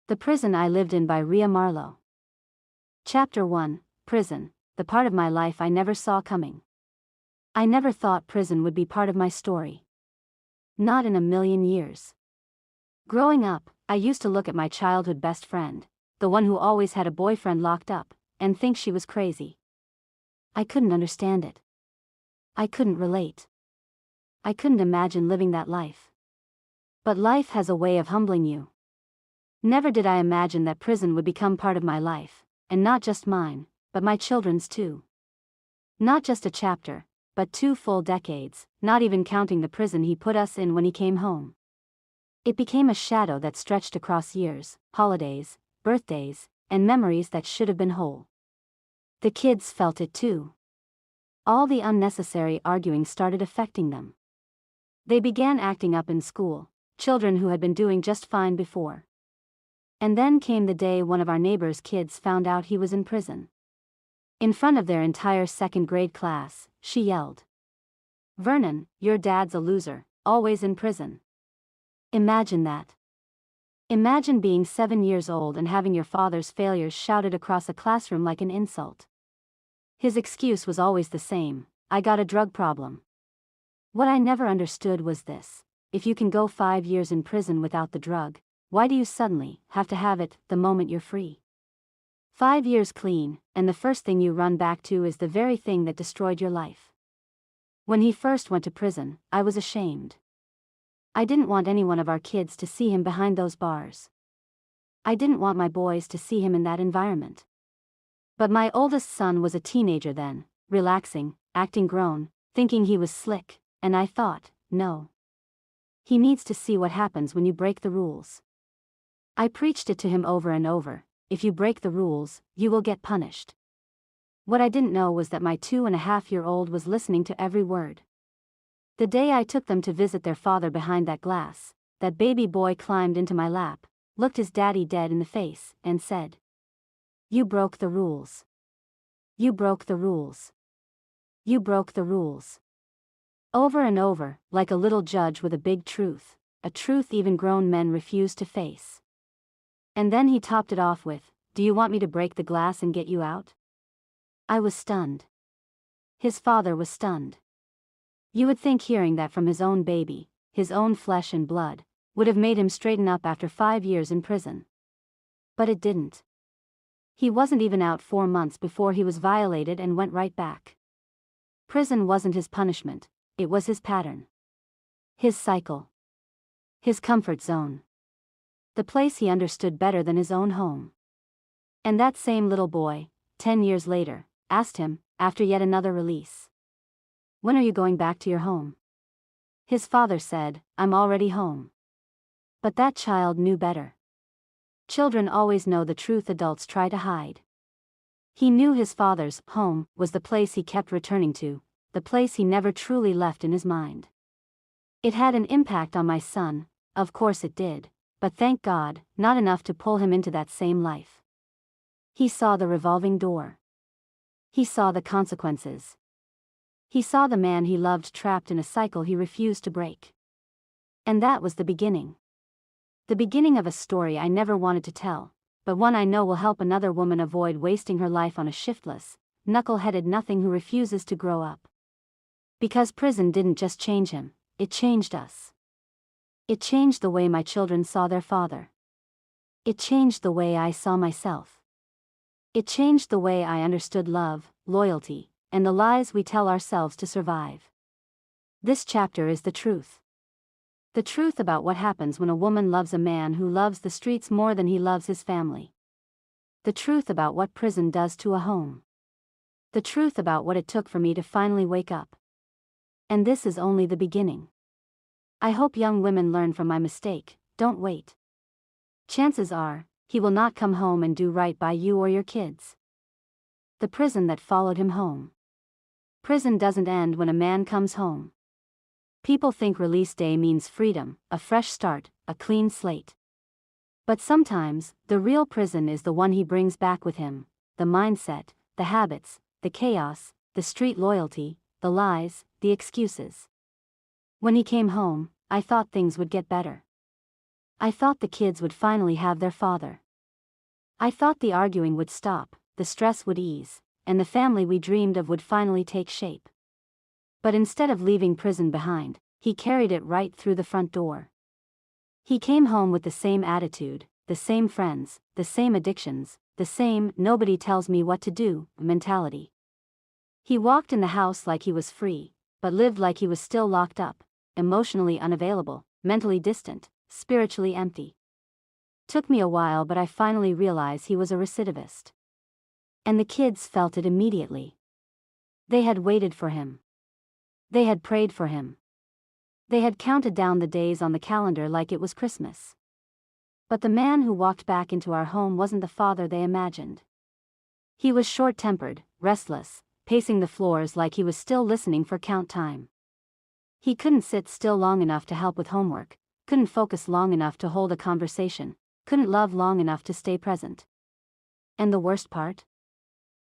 The Prison I Lived in by Riá Marlowe. Chapter 1, Prison, the part of my life I never saw coming. I never thought prison would be part of my story. Not in a million years. Growing up, I used to look at my childhood best friend, the one who always had a boyfriend locked up, and think she was crazy. I couldn't understand it. I couldn't relate. I couldn't imagine living that life. But life has a way of humbling you. Never did I imagine that prison would become part of my life, and not just mine, but my children's too. Not just a chapter, but 2 full decades, not even counting the prison he put us in when he came home. It became a shadow that stretched across years, holidays, birthdays, and memories that should have been whole. The kids felt it too. All the unnecessary arguing started affecting them. They began acting up in school, children who had been doing just fine before. And then came the day one of our neighbor's kids found out he was in prison. In front of their entire 2nd grade class, she yelled, "Vernon, your dad's a loser, always in prison." Imagine that. Imagine being 7 years old and having your father's failures shouted across a classroom like an insult. His excuse was always the same: "I got a drug problem." What I never understood was this: if you can go 5 years in prison without the drug, why do you suddenly have to have it the moment you're free? 5 years clean, and the first thing you run back to is the very thing that destroyed your life. When he first went to prison, I was ashamed. I didn't want any one of our kids to see him behind those bars. I didn't want my boys to see him in that environment. But my oldest son was a teenager then, relaxing, acting grown, thinking he was slick, and I thought, no. He needs to see what happens when you break the rules. I preached it to him over and over: if you break the rules, you will get punished. What I didn't know was that my 2.5-year-old was listening to every word. The day I took them to visit their father behind that glass, that baby boy climbed into my lap, looked his daddy dead in the face, and said, "You broke the rules. You broke the rules. You broke the rules." Over and over, like a little judge with a big truth, a truth even grown men refuse to face. And then he topped it off with, "Do you want me to break the glass and get you out?" I was stunned. His father was stunned. You would think hearing that from his own baby, his own flesh and blood, would have made him straighten up after 5 years in prison. But it didn't. He wasn't even out 4 months before he was violated and went right back. Prison wasn't his punishment, it was his pattern. His cycle. His comfort zone. The place he understood better than his own home. And that same little boy, 10 years later, asked him, after yet another release, "When are you going back to your home?" His father said, "I'm already home." But that child knew better. Children always know the truth adults try to hide. He knew his father's home was the place he kept returning to, the place he never truly left in his mind. It had an impact on my son, of course it did, but thank God, not enough to pull him into that same life. He saw the revolving door. He saw the consequences. He saw the man he loved trapped in a cycle he refused to break. And that was the beginning. The beginning of a story I never wanted to tell, but one I know will help another woman avoid wasting her life on a shiftless, knuckle-headed nothing who refuses to grow up. Because prison didn't just change him, it changed us. It changed the way my children saw their father. It changed the way I saw myself. It changed the way I understood love, loyalty, and the lies we tell ourselves to survive. This chapter is the truth. The truth about what happens when a woman loves a man who loves the streets more than he loves his family. The truth about what prison does to a home. The truth about what it took for me to finally wake up. And this is only the beginning. I hope young women learn from my mistake: don't wait. Chances are, he will not come home and do right by you or your kids. The prison that followed him home. Prison doesn't end when a man comes home. People think release day means freedom, a fresh start, a clean slate. But sometimes, the real prison is the one he brings back with him: the mindset, the habits, the chaos, the street loyalty, the lies, the excuses. When he came home, I thought things would get better. I thought the kids would finally have their father. I thought the arguing would stop, the stress would ease, and the family we dreamed of would finally take shape. But instead of leaving prison behind, he carried it right through the front door. He came home with the same attitude, the same friends, the same addictions, the same "nobody tells me what to do" mentality. He walked in the house like he was free, but lived like he was still locked up, emotionally unavailable, mentally distant, spiritually empty. Took me a while, but I finally realized he was a recidivist. And the kids felt it immediately. They had waited for him. They had prayed for him. They had counted down the days on the calendar like it was Christmas. But the man who walked back into our home wasn't the father they imagined. He was short-tempered, restless, pacing the floors like he was still listening for count time. He couldn't sit still long enough to help with homework, couldn't focus long enough to hold a conversation, couldn't love long enough to stay present. And the worst part?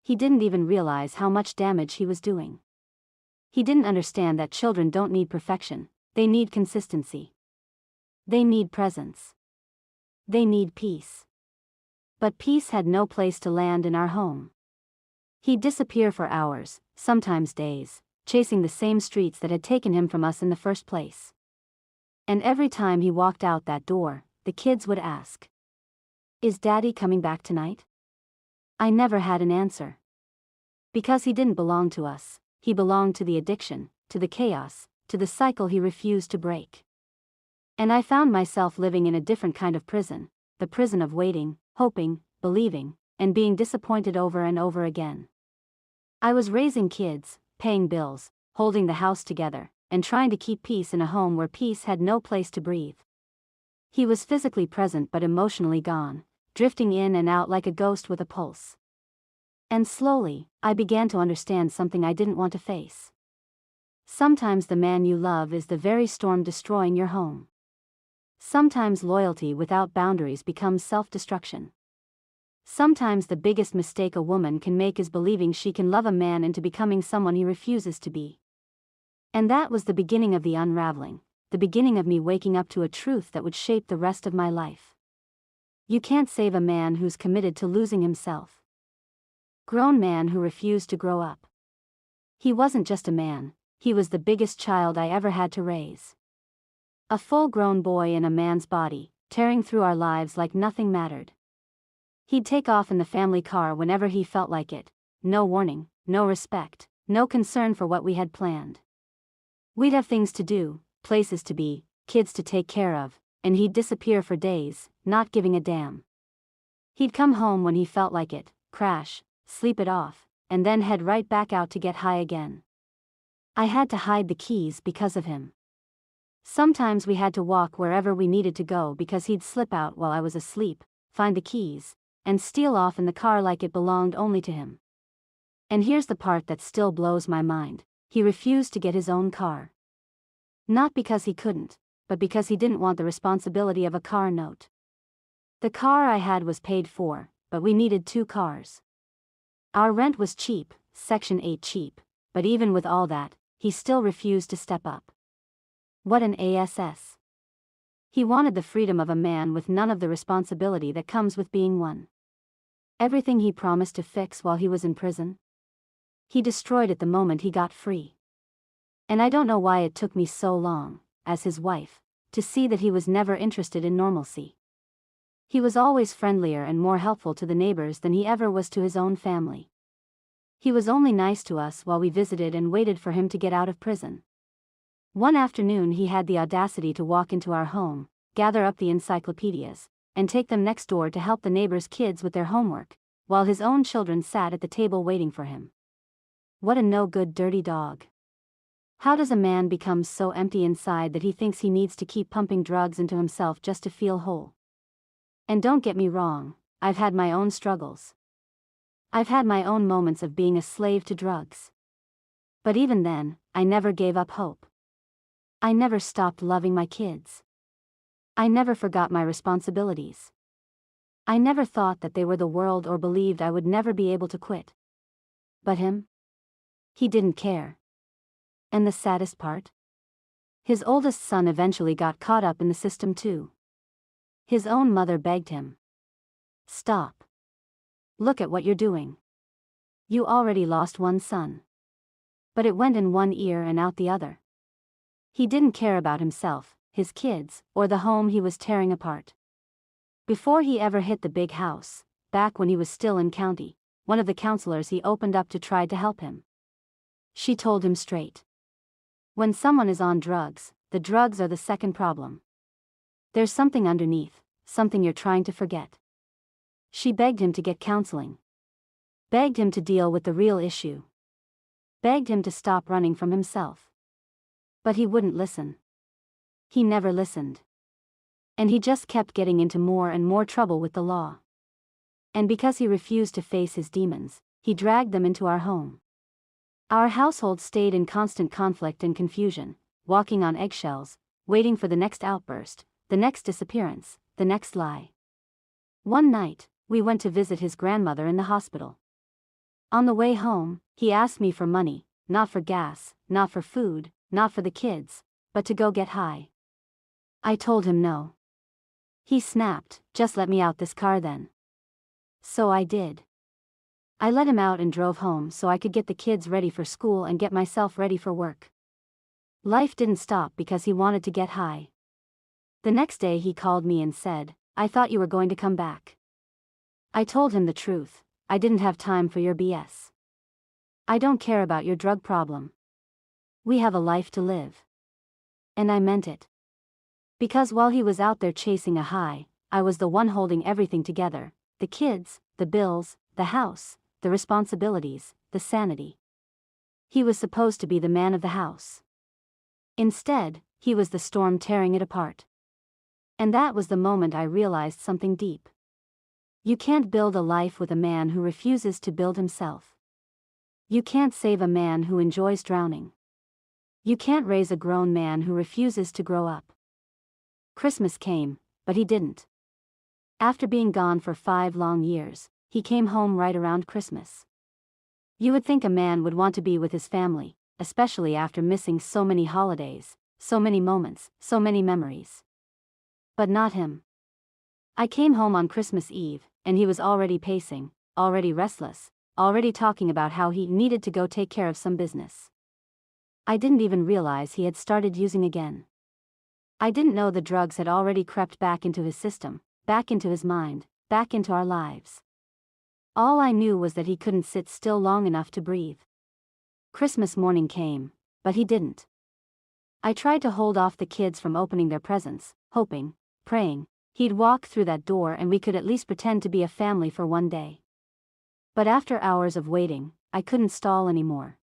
He didn't even realize how much damage he was doing. He didn't understand that children don't need perfection, they need consistency. They need presence. They need peace. But peace had no place to land in our home. He'd disappear for hours, sometimes days, chasing the same streets that had taken him from us in the first place. And every time he walked out that door, the kids would ask, "Is Daddy coming back tonight?" I never had an answer. Because he didn't belong to us, he belonged to the addiction, to the chaos, to the cycle he refused to break. And I found myself living in a different kind of prison, the prison of waiting, hoping, believing, and being disappointed over and over again. I was raising kids, paying bills, holding the house together, and trying to keep peace in a home where peace had no place to breathe. He was physically present but emotionally gone, drifting in and out like a ghost with a pulse. And slowly, I began to understand something I didn't want to face. Sometimes the man you love is the very storm destroying your home. Sometimes loyalty without boundaries becomes self-destruction. Sometimes the biggest mistake a woman can make is believing she can love a man into becoming someone he refuses to be. And that was the beginning of the unraveling, the beginning of me waking up to a truth that would shape the rest of my life. You can't save a man who's committed to losing himself. Grown man who refused to grow up. He wasn't just a man, he was the biggest child I ever had to raise. A full-grown boy in a man's body, tearing through our lives like nothing mattered. He'd take off in the family car whenever he felt like it, no warning, no respect, no concern for what we had planned. We'd have things to do, places to be, kids to take care of, and he'd disappear for days, not giving a damn. He'd come home when he felt like it, crash, sleep it off, and then head right back out to get high again. I had to hide the keys because of him. Sometimes we had to walk wherever we needed to go because he'd slip out while I was asleep, find the keys, and steal off in the car like it belonged only to him. And here's the part that still blows my mind, he refused to get his own car. Not because he couldn't, but because he didn't want the responsibility of a car note. The car I had was paid for, but we needed 2 cars. Our rent was cheap, Section 8 cheap, but even with all that, he still refused to step up. What an ass. He wanted the freedom of a man with none of the responsibility that comes with being one. Everything he promised to fix while he was in prison, he destroyed it the moment he got free. And I don't know why it took me so long, as his wife, to see that he was never interested in normalcy. He was always friendlier and more helpful to the neighbors than he ever was to his own family. He was only nice to us while we visited and waited for him to get out of prison. One afternoon he had the audacity to walk into our home, gather up the encyclopedias, and take them next door to help the neighbors' kids with their homework, while his own children sat at the table waiting for him. What a no-good dirty dog. How does a man become so empty inside that he thinks he needs to keep pumping drugs into himself just to feel whole? And don't get me wrong, I've had my own struggles. I've had my own moments of being a slave to drugs. But even then, I never gave up hope. I never stopped loving my kids. I never forgot my responsibilities. I never thought that they were the world or believed I would never be able to quit. But him? He didn't care. And the saddest part? His oldest son eventually got caught up in the system too. His own mother begged him. Stop. Look at what you're doing. You already lost one son. But it went in one ear and out the other. He didn't care about himself, his kids, or the home he was tearing apart. Before he ever hit the big house, back when he was still in county, one of the counselors he opened up to tried to help him. She told him straight. When someone is on drugs, the drugs are the second problem. There's something underneath, something you're trying to forget. She begged him to get counseling. Begged him to deal with the real issue. Begged him to stop running from himself. But he wouldn't listen. He never listened. And he just kept getting into more and more trouble with the law. And because he refused to face his demons, he dragged them into our home. Our household stayed in constant conflict and confusion, walking on eggshells, waiting for the next outburst, the next disappearance, the next lie. One night, we went to visit his grandmother in the hospital. On the way home, he asked me for money, not for gas, not for food, not for the kids, but to go get high. I told him no. He snapped, "Just let me out this car then." So I did. I let him out and drove home so I could get the kids ready for school and get myself ready for work. Life didn't stop because he wanted to get high. The next day he called me and said, "I thought you were going to come back." I told him the truth. I didn't have time for your BS. I don't care about your drug problem. We have a life to live. And I meant it. Because while he was out there chasing a high, I was the one holding everything together: the kids, the bills, the house, the responsibilities, the sanity. He was supposed to be the man of the house. Instead, he was the storm tearing it apart. And that was the moment I realized something deep. You can't build a life with a man who refuses to build himself. You can't save a man who enjoys drowning. You can't raise a grown man who refuses to grow up. Christmas came, but he didn't. After being gone for 5 long years, he came home right around Christmas. You would think a man would want to be with his family, especially after missing so many holidays, so many moments, so many memories. But not him. I came home on Christmas Eve, and he was already pacing, already restless, already talking about how he needed to go take care of some business. I didn't even realize he had started using again. I didn't know the drugs had already crept back into his system, back into his mind, back into our lives. All I knew was that he couldn't sit still long enough to breathe. Christmas morning came, but he didn't. I tried to hold off the kids from opening their presents, hoping, praying, he'd walk through that door and we could at least pretend to be a family for one day. But after hours of waiting, I couldn't stall anymore.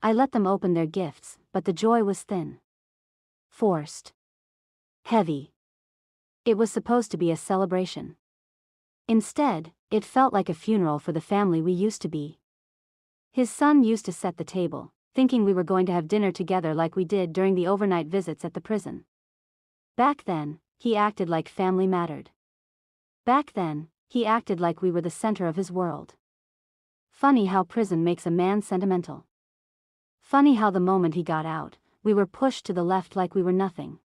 I let them open their gifts, but the joy was thin. Forced. Heavy. It was supposed to be a celebration. Instead, it felt like a funeral for the family we used to be. His son used to set the table, thinking we were going to have dinner together like we did during the overnight visits at the prison. Back then, he acted like family mattered. Back then, he acted like we were the center of his world. Funny how prison makes a man sentimental. Funny how the moment he got out, we were pushed to the left like we were nothing.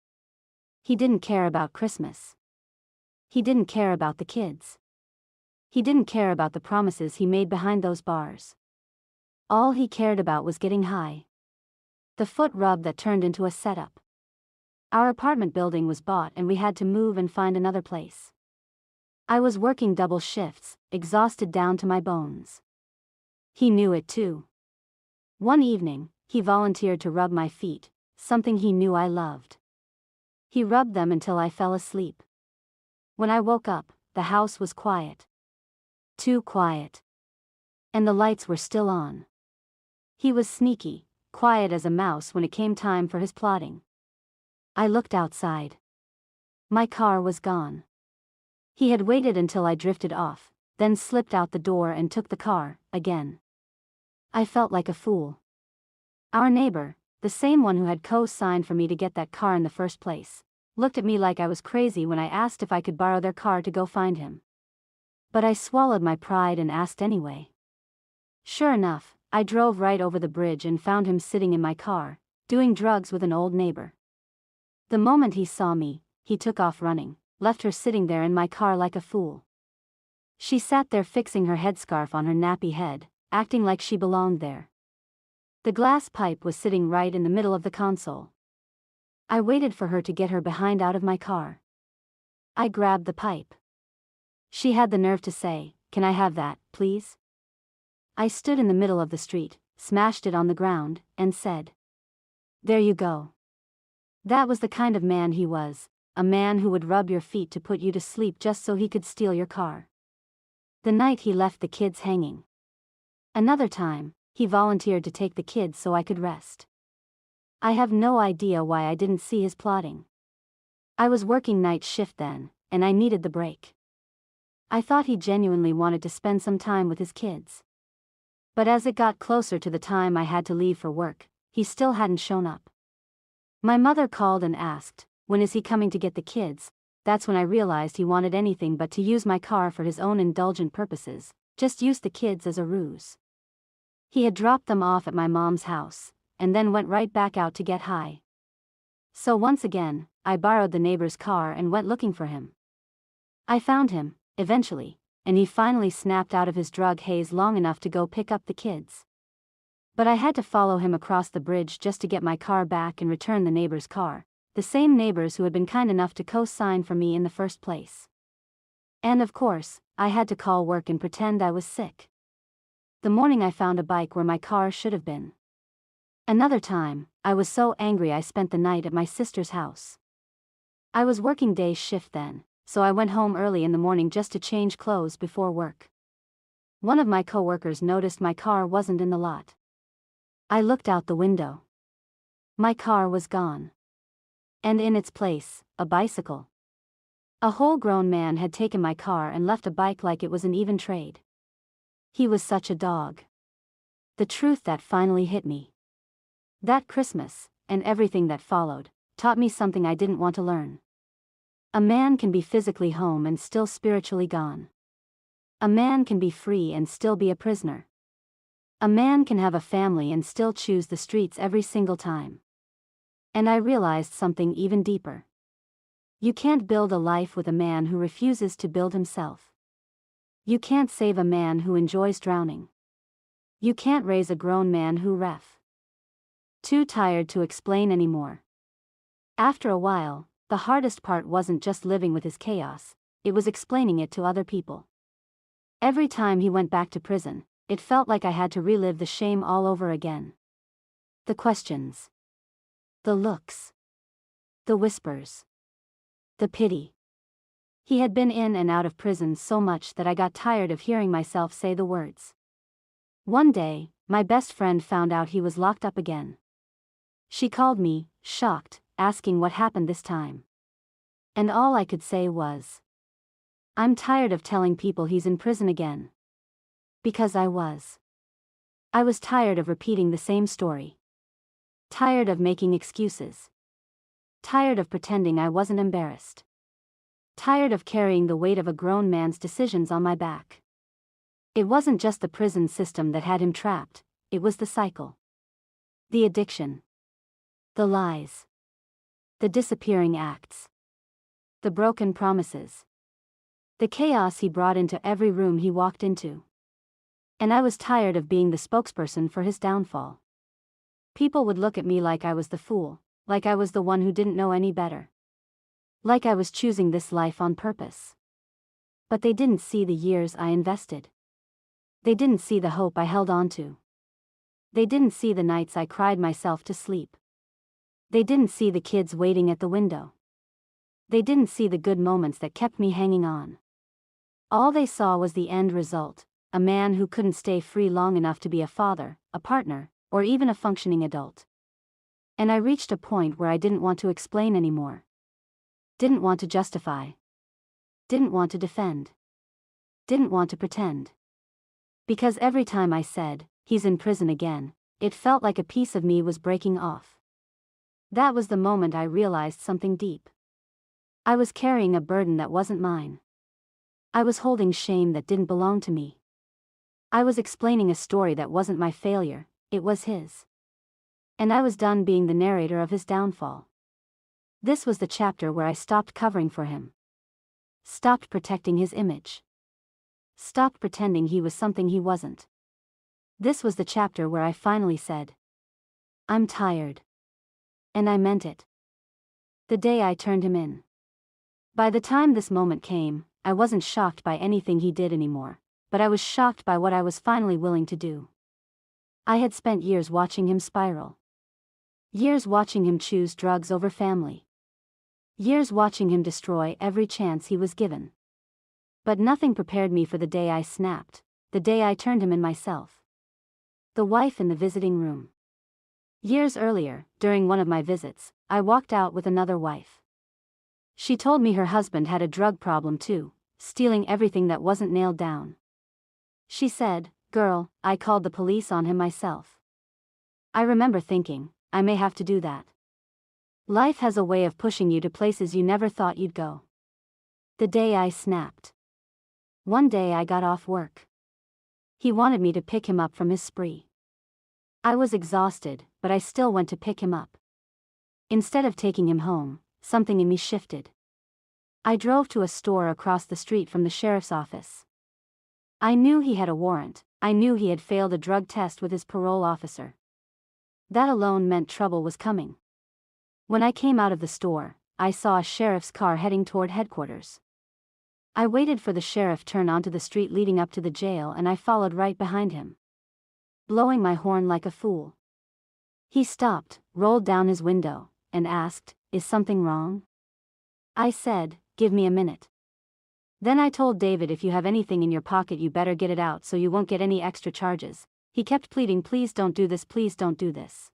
He didn't care about Christmas. He didn't care about the kids. He didn't care about the promises he made behind those bars. All he cared about was getting high. The foot rub that turned into a setup. Our apartment building was bought and we had to move and find another place. I was working double shifts, exhausted down to my bones. He knew it too. One evening, he volunteered to rub my feet, something he knew I loved. He rubbed them until I fell asleep. When I woke up, the house was quiet. Too quiet. And the lights were still on. He was sneaky, quiet as a mouse when it came time for his plotting. I looked outside. My car was gone. He had waited until I drifted off, then slipped out the door and took the car, again. I felt like a fool. Our neighbor, the same one who had co-signed for me to get that car in the first place, looked at me like I was crazy when I asked if I could borrow their car to go find him. But I swallowed my pride and asked anyway. Sure enough, I drove right over the bridge and found him sitting in my car, doing drugs with an old neighbor. The moment he saw me, he took off running, left her sitting there in my car like a fool. She sat there fixing her headscarf on her nappy head, acting like she belonged there. The glass pipe was sitting right in the middle of the console. I waited for her to get her behind out of my car. I grabbed the pipe. She had the nerve to say, "Can I have that, please?" I stood in the middle of the street, smashed it on the ground, and said, "There you go." That was the kind of man he was, a man who would rub your feet to put you to sleep just so he could steal your car. The night he left the kids hanging. Another time, he volunteered to take the kids so I could rest. I have no idea why I didn't see his plotting. I was working night shift then, and I needed the break. I thought he genuinely wanted to spend some time with his kids. But as it got closer to the time I had to leave for work, he still hadn't shown up. My mother called and asked, "When is he coming to get the kids?" That's when I realized he wanted anything but to use my car for his own indulgent purposes, just used the kids as a ruse. He had dropped them off at my mom's house, and then went right back out to get high. So once again, I borrowed the neighbor's car and went looking for him. I found him, eventually, and he finally snapped out of his drug haze long enough to go pick up the kids. But I had to follow him across the bridge just to get my car back and return the neighbor's car, the same neighbors who had been kind enough to co-sign for me in the first place. And of course, I had to call work and pretend I was sick. The morning I found a bike where my car should have been. Another time, I was so angry I spent the night at my sister's house. I was working day shift then, so I went home early in the morning just to change clothes before work. One of my co-workers noticed my car wasn't in the lot. I looked out the window. My car was gone. And in its place, a bicycle. A whole grown man had taken my car and left a bike like it was an even trade. He was such a dog. The truth that finally hit me. That Christmas, and everything that followed, taught me something I didn't want to learn. A man can be physically home and still spiritually gone. A man can be free and still be a prisoner. A man can have a family and still choose the streets every single time. And I realized something even deeper. You can't build a life with a man who refuses to build himself. You can't save a man who enjoys drowning. You can't raise a grown man who too tired to explain anymore. After a while, the hardest part wasn't just living with his chaos, it was explaining it to other people. Every time he went back to prison, it felt like I had to relive the shame all over again. The questions. The looks. The whispers. The pity. He had been in and out of prison so much that I got tired of hearing myself say the words. One day, my best friend found out he was locked up again. She called me, shocked, asking what happened this time. And all I could say was, "I'm tired of telling people he's in prison again." Because I was. I was tired of repeating the same story. Tired of making excuses. Tired of pretending I wasn't embarrassed. Tired of carrying the weight of a grown man's decisions on my back. It wasn't just the prison system that had him trapped, it was the cycle. The addiction. The lies. The disappearing acts. The broken promises. The chaos he brought into every room he walked into. And I was tired of being the spokesperson for his downfall. People would look at me like I was the fool, like I was the one who didn't know any better. Like I was choosing this life on purpose. But they didn't see the years I invested. They didn't see the hope I held on to. They didn't see the nights I cried myself to sleep. They didn't see the kids waiting at the window. They didn't see the good moments that kept me hanging on. All they saw was the end result, a man who couldn't stay free long enough to be a father, a partner, or even a functioning adult. And I reached a point where I didn't want to explain anymore. Didn't want to justify. Didn't want to defend. Didn't want to pretend. Because every time I said, "He's in prison again," it felt like a piece of me was breaking off. That was the moment I realized something deep. I was carrying a burden that wasn't mine. I was holding shame that didn't belong to me. I was explaining a story that wasn't my failure, it was his. And I was done being the narrator of his downfall. This was the chapter where I stopped covering for him. stopped protecting his image. Stopped pretending he was something he wasn't. This was the chapter where I finally said, I'm tired. And I meant it. The day I turned him in. By the time this moment came, I wasn't shocked by anything he did anymore, but I was shocked by what I was finally willing to do. I had spent years watching him spiral. Years watching him choose drugs over family. Years watching him destroy every chance he was given. But nothing prepared me for the day I snapped, the day I turned him in myself. The wife in the visiting room. Years earlier, during one of my visits, I walked out with another wife. She told me her husband had a drug problem too, stealing everything that wasn't nailed down. She said, "Girl, I called the police on him myself." I remember thinking, I may have to do that. Life has a way of pushing you to places you never thought you'd go. The day I snapped. One day I got off work. He wanted me to pick him up from his spree. I was exhausted, but I still went to pick him up. Instead of taking him home, something in me shifted. I drove to a store across the street from the sheriff's office. I knew he had a warrant. I knew he had failed a drug test with his parole officer. That alone meant trouble was coming. When I came out of the store, I saw a sheriff's car heading toward headquarters. I waited for the sheriff to turn onto the street leading up to the jail and I followed right behind him, blowing my horn like a fool. He stopped, rolled down his window, and asked, "Is something wrong?" I said, "Give me a minute." Then I told David, "If you have anything in your pocket you better get it out so you won't get any extra charges." He kept pleading, "Please don't do this, please don't do this."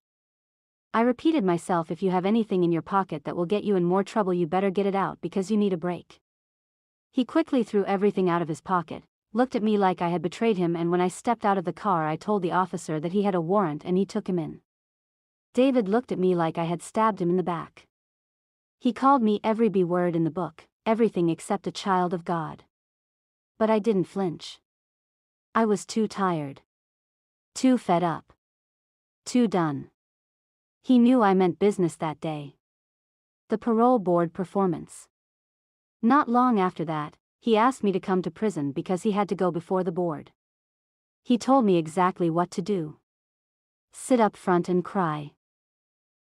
I repeated myself, "If you have anything in your pocket that will get you in more trouble you better get it out because you need a break." He quickly threw everything out of his pocket, looked at me like I had betrayed him, and when I stepped out of the car I told the officer that he had a warrant and he took him in. David looked at me like I had stabbed him in the back. He called me every B word in the book, everything except a child of God. But I didn't flinch. I was too tired. Too fed up. Too done. He knew I meant business that day. The parole board performance. Not long after that, he asked me to come to prison because he had to go before the board. He told me exactly what to do. Sit up front and cry.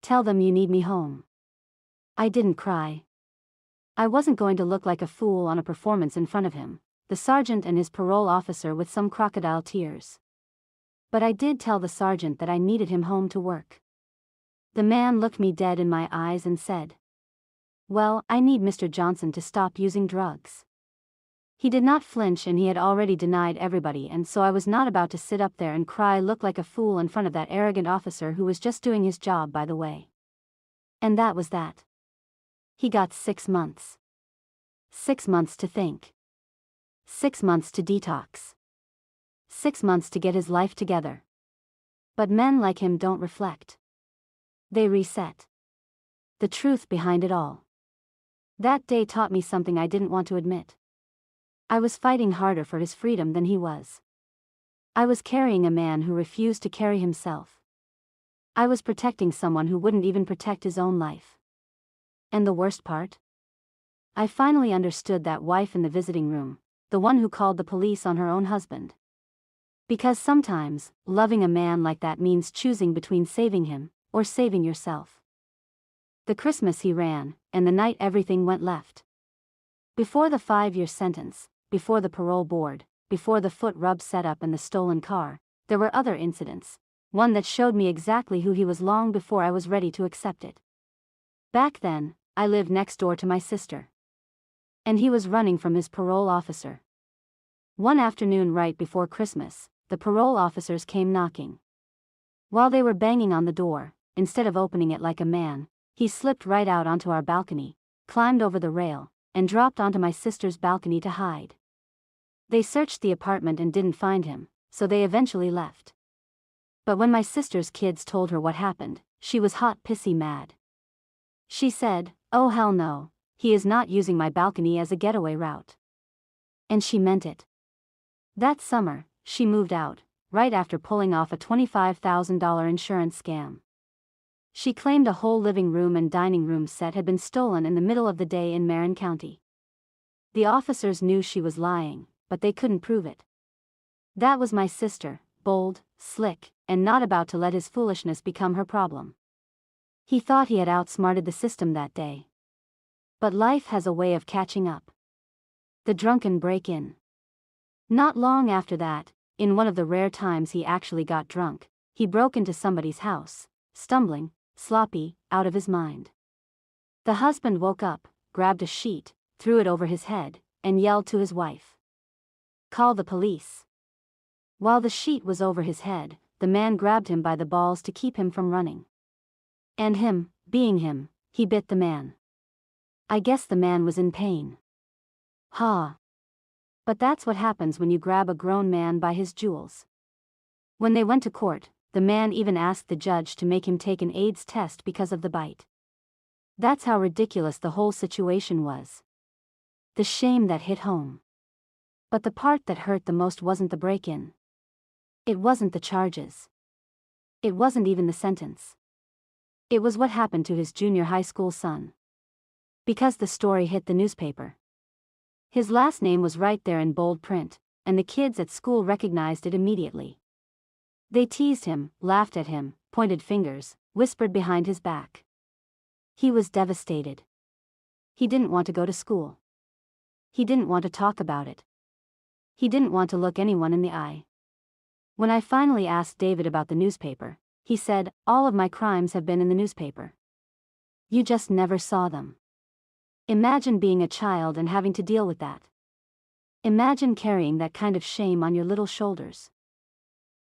Tell them you need me home. I didn't cry. I wasn't going to look like a fool on a performance in front of him, the sergeant and his parole officer with some crocodile tears. But I did tell the sergeant that I needed him home to work. The man looked me dead in my eyes and said, "Well, I need Mr. Johnson to stop using drugs." He did not flinch and he had already denied everybody, and so I was not about to sit up there and cry, look like a fool in front of that arrogant officer who was just doing his job, by the way. And that was that. He got 6 months. 6 months to think. 6 months to detox. 6 months to get his life together. But men like him don't reflect. They reset. The truth behind it all. That day taught me something I didn't want to admit. I was fighting harder for his freedom than he was. I was carrying a man who refused to carry himself. I was protecting someone who wouldn't even protect his own life. And the worst part? I finally understood that wife in the visiting room, the one who called the police on her own husband. Because sometimes, loving a man like that means choosing between saving him or saving yourself. The Christmas he ran, and the night everything went left. Before the 5-year sentence, before the parole board, before the foot rub setup and the stolen car, there were other incidents, one that showed me exactly who he was long before I was ready to accept it. Back then, I lived next door to my sister. And he was running from his parole officer. One afternoon right before Christmas, the parole officers came knocking. While they were banging on the door, instead of opening it like a man, he slipped right out onto our balcony, climbed over the rail, and dropped onto my sister's balcony to hide. They searched the apartment and didn't find him, so they eventually left. But when my sister's kids told her what happened, she was hot pissy mad. She said, "Oh hell no, he is not using my balcony as a getaway route." And she meant it. That summer, she moved out, right after pulling off a $25,000 insurance scam. She claimed a whole living room and dining room set had been stolen in the middle of the day in Marin County. The officers knew she was lying, but they couldn't prove it. That was my sister, bold, slick, and not about to let his foolishness become her problem. He thought he had outsmarted the system that day. But life has a way of catching up. The drunken break-in. Not long after that, in one of the rare times he actually got drunk, he broke into somebody's house, stumbling, sloppy, out of his mind. The husband woke up, grabbed a sheet, threw it over his head, and yelled to his wife. "Call the police." While the sheet was over his head, the man grabbed him by the balls to keep him from running. And him, being him, he bit the man. I guess the man was in pain. Ha! But that's what happens when you grab a grown man by his jewels. When they went to court, the man even asked the judge to make him take an AIDS test because of the bite. That's how ridiculous the whole situation was. The shame that hit home. But the part that hurt the most wasn't the break-in. It wasn't the charges. It wasn't even the sentence. It was what happened to his junior high school son. Because the story hit the newspaper. His last name was right there in bold print, and the kids at school recognized it immediately. They teased him, laughed at him, pointed fingers, whispered behind his back. He was devastated. He didn't want to go to school. He didn't want to talk about it. He didn't want to look anyone in the eye. When I finally asked David about the newspaper, he said, "All of my crimes have been in the newspaper. You just never saw them." Imagine being a child and having to deal with that. Imagine carrying that kind of shame on your little shoulders.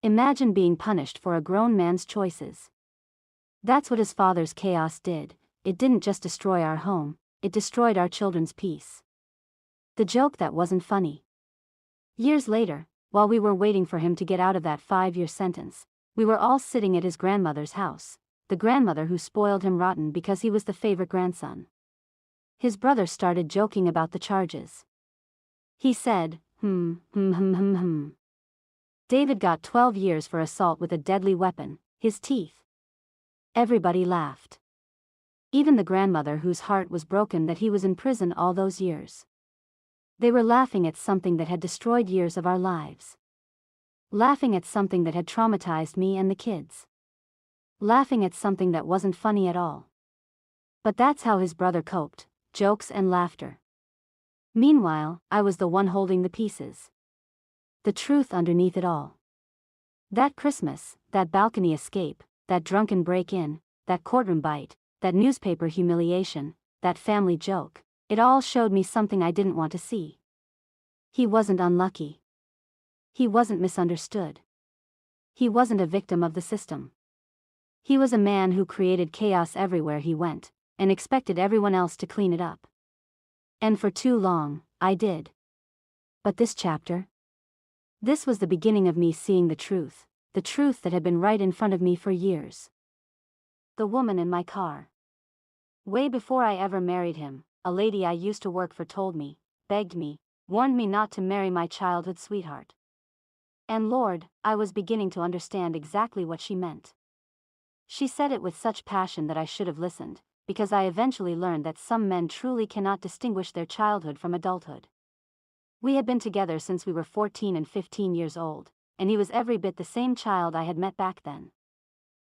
Imagine being punished for a grown man's choices. That's what his father's chaos did. It didn't just destroy our home, it destroyed our children's peace. The joke that wasn't funny. Years later, while we were waiting for him to get out of that 5-year sentence, we were all sitting at his grandmother's house, the grandmother who spoiled him rotten because he was the favorite grandson. His brother started joking about the charges. He said, David got 12 years for assault with a deadly weapon, his teeth. Everybody laughed. Even the grandmother whose heart was broken that he was in prison all those years. They were laughing at something that had destroyed years of our lives. Laughing at something that had traumatized me and the kids. Laughing at something that wasn't funny at all. But that's how his brother coped, jokes and laughter. Meanwhile, I was the one holding the pieces. The truth underneath it all. That Christmas, that balcony escape, that drunken break-in, that courtroom bite, that newspaper humiliation, that family joke, it all showed me something I didn't want to see. He wasn't unlucky. He wasn't misunderstood. He wasn't a victim of the system. He was a man who created chaos everywhere he went, and expected everyone else to clean it up. And for too long, I did. But this chapter? This was the beginning of me seeing the truth that had been right in front of me for years. The woman in my car. Way before I ever married him, a lady I used to work for told me, begged me, warned me not to marry my childhood sweetheart. And Lord, I was beginning to understand exactly what she meant. She said it with such passion that I should have listened, because I eventually learned that some men truly cannot distinguish their childhood from adulthood. We had been together since we were 14 and 15 years old, and he was every bit the same child I had met back then.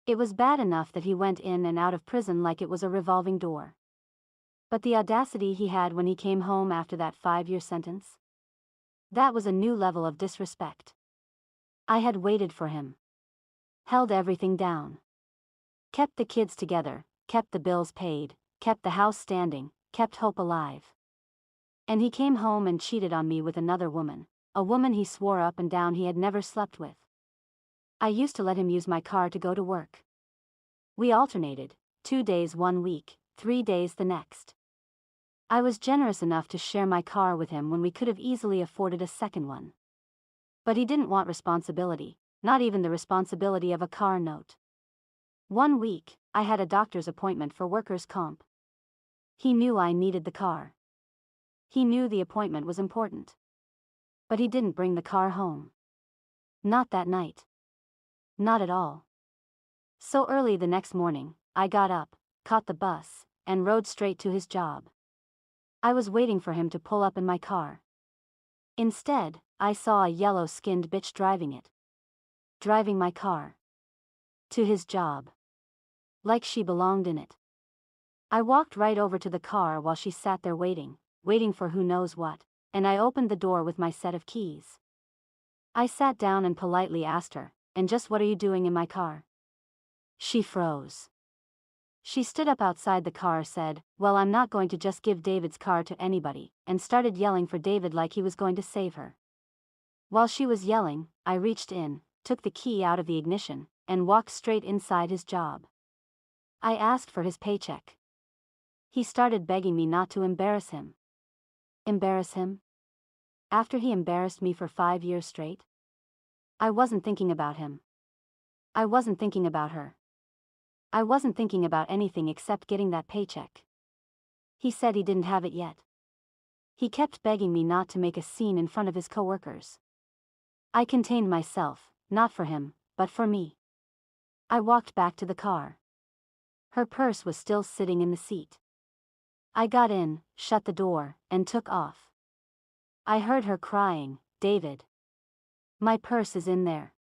It was bad enough that he went in and out of prison like it was a revolving door. But the audacity he had when he came home after that 5-year sentence? That was a new level of disrespect. I had waited for him. Held everything down. Kept the kids together, kept the bills paid, kept the house standing, kept hope alive. And he came home and cheated on me with another woman, a woman he swore up and down he had never slept with. I used to let him use my car to go to work. We alternated, 2 days 1 week, 3 days the next. I was generous enough to share my car with him when we could have easily afforded a second one. But he didn't want responsibility, not even the responsibility of a car note. 1 week, I had a doctor's appointment for workers' comp. He knew I needed the car. He knew the appointment was important. But he didn't bring the car home. Not that night. Not at all. So early the next morning, I got up, caught the bus, and rode straight to his job. I was waiting for him to pull up in my car. Instead, I saw a yellow-skinned bitch driving it. Driving my car. To his job. Like she belonged in it. I walked right over to the car while she sat there waiting for who knows what, and I opened the door with my set of keys. I sat down and politely asked her, "And just what are you doing in my car?" She froze. She stood up outside the car, said, "Well, I'm not going to just give David's car to anybody," and started yelling for David like he was going to save her. While she was yelling, I reached in, took the key out of the ignition, and walked straight inside his job. I asked for his paycheck. He started begging me not to embarrass him. Embarrass him? After he embarrassed me for 5 years straight? I wasn't thinking about him. I wasn't thinking about her. I wasn't thinking about anything except getting that paycheck. He said he didn't have it yet. He kept begging me not to make a scene in front of his coworkers. I contained myself, not for him, but for me. I walked back to the car. Her purse was still sitting in the seat. I got in, shut the door, and took off. I heard her crying, "David. My purse is in there."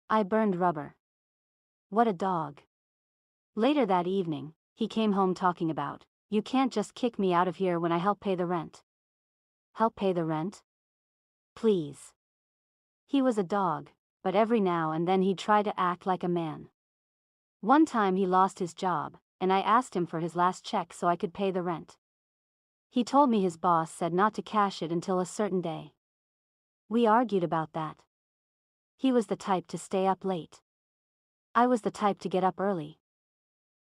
I burned rubber. What a dog. Later that evening, he came home talking about, "You can't just kick me out of here when I help pay the rent." Help pay the rent? Please. He was a dog, but every now and then he'd try to act like a man. One time he lost his job, and I asked him for his last check so I could pay the rent. He told me his boss said not to cash it until a certain day. We argued about that. He was the type to stay up late. I was the type to get up early.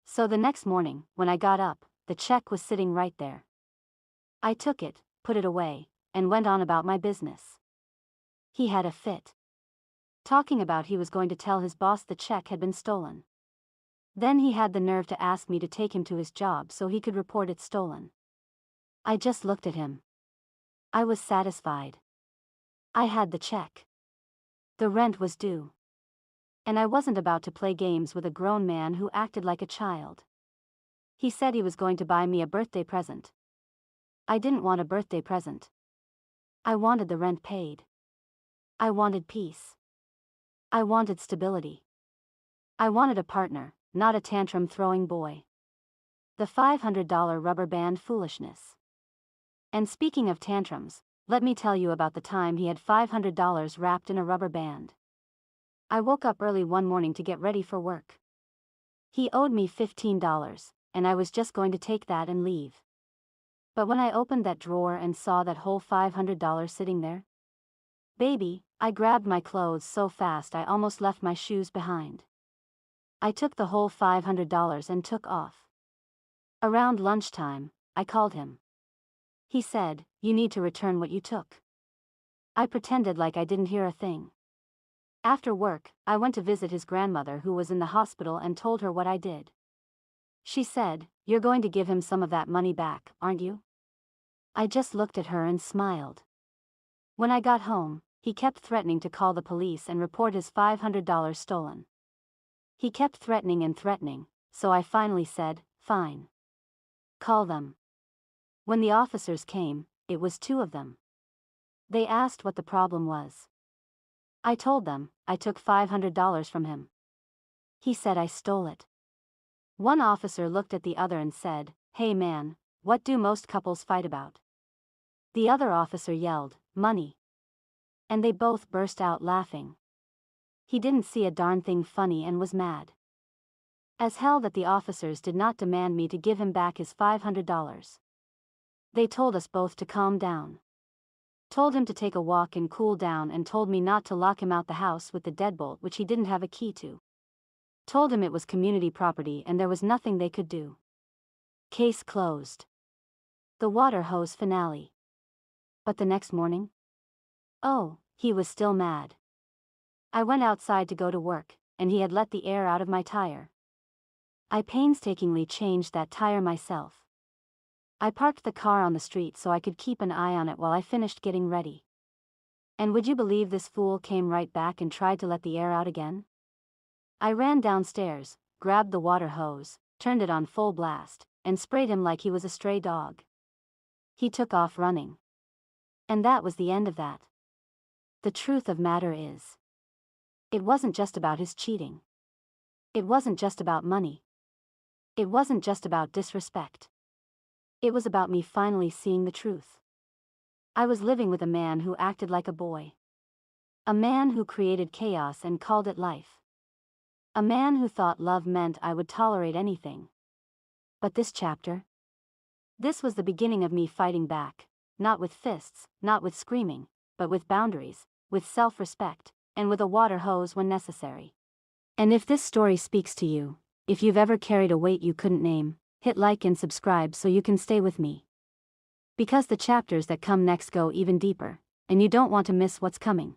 So the next morning, when I got up, the check was sitting right there. I took it, put it away, and went on about my business. He had a fit. Talking about he was going to tell his boss the check had been stolen. Then he had the nerve to ask me to take him to his job so he could report it stolen. I just looked at him. I was satisfied. I had the check. The rent was due. And I wasn't about to play games with a grown man who acted like a child. He said he was going to buy me a birthday present. I didn't want a birthday present. I wanted the rent paid. I wanted peace. I wanted stability. I wanted a partner, not a tantrum-throwing boy. The $500 rubber band foolishness. And speaking of tantrums, let me tell you about the time he had $500 wrapped in a rubber band. I woke up early one morning to get ready for work. He owed me $15, and I was just going to take that and leave. But when I opened that drawer and saw that whole $500 sitting there, baby, I grabbed my clothes so fast I almost left my shoes behind. I took the whole $500 and took off. Around lunchtime, I called him. He said, "You need to return what you took." I pretended like I didn't hear a thing. After work, I went to visit his grandmother who was in the hospital and told her what I did. She said, "You're going to give him some of that money back, aren't you?" I just looked at her and smiled. When I got home, he kept threatening to call the police and report his $500 stolen. He kept threatening and threatening, so I finally said, "Fine. Call them." When the officers came, it was 2 of them. They asked what the problem was. I told them, I took $500 from him. He said I stole it. One officer looked at the other and said, "Hey man, what do most couples fight about?" The other officer yelled, "Money." And they both burst out laughing. He didn't see a darn thing funny and was mad as hell that the officers did not demand me to give him back his $500. They told us both to calm down. Told him to take a walk and cool down and told me not to lock him out the house with the deadbolt which he didn't have a key to. Told him it was community property and there was nothing they could do. Case closed. The water hose finale. But the next morning? Oh, he was still mad. I went outside to go to work, and he had let the air out of my tire. I painstakingly changed that tire myself. I parked the car on the street so I could keep an eye on it while I finished getting ready. And would you believe this fool came right back and tried to let the air out again? I ran downstairs, grabbed the water hose, turned it on full blast, and sprayed him like he was a stray dog. He took off running. And that was the end of that. The truth of matter is, it wasn't just about his cheating. It wasn't just about money. It wasn't just about disrespect. It was about me finally seeing the truth. I was living with a man who acted like a boy. A man who created chaos and called it life. A man who thought love meant I would tolerate anything. But this chapter? This was the beginning of me fighting back, not with fists, not with screaming, but with boundaries, with self-respect, and with a water hose when necessary. And if this story speaks to you, if you've ever carried a weight you couldn't name, hit like and subscribe so you can stay with me. Because the chapters that come next go even deeper, and you don't want to miss what's coming.